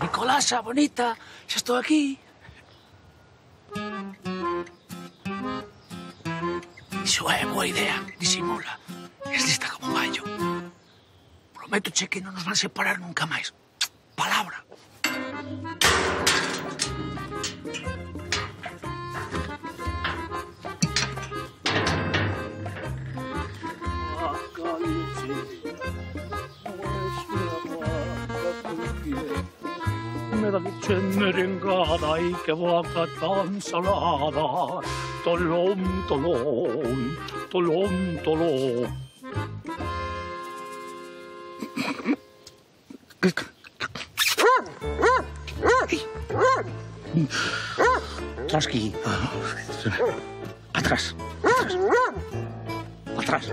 Nicolasa, bonita, xa estou aquí. Iso é boa idea, disimula. Es lista como un gallo. Prométoche que non nos van separar nunca máis. Palabra. Meraviglia merengata e che bocca tan salata, tolom, tolom, tolom, tolom. Trotsky. Atrás. Atrás.